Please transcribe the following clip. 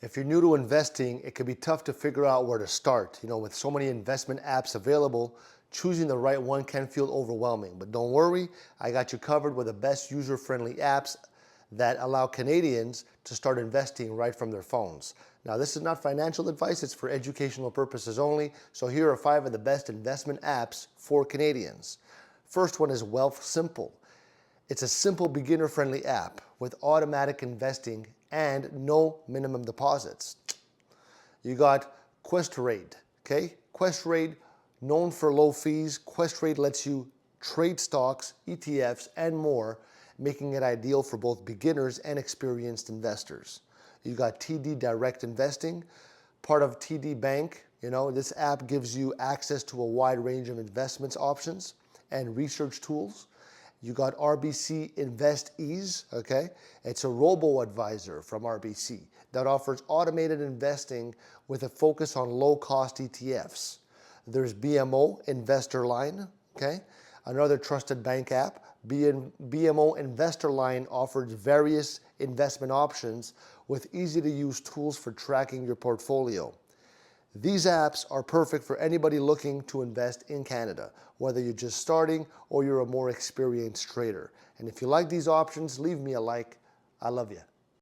If you're new to investing, it can be tough to figure out where to start. With so many investment apps available, choosing the right one can feel overwhelming. But don't worry, I got you covered with the best user-friendly apps that allow Canadians to start investing right from their phones. Now, this is not financial advice, it's for educational purposes only. So here are 5 of the best investment apps for Canadians. First one is WealthSimple. It's a simple beginner-friendly app with automatic investing and no minimum deposits. You got Questrade, okay? Questrade, known for low fees, Questrade lets you trade stocks, ETFs, and more, making it ideal for both beginners and experienced investors. You got TD Direct Investing, part of TD Bank. This app gives you access to a wide range of investments options and research tools. You got RBC Invest Ease, okay? It's a robo-advisor from RBC that offers automated investing with a focus on low-cost ETFs. There's BMO Investor Line, okay? Another trusted bank app. BMO Investor Line offers various investment options with easy-to-use tools for tracking your portfolio. These apps are perfect for anybody looking to invest in Canada, whether you're just starting or you're a more experienced trader. And if you like these options, leave me a like. I love you.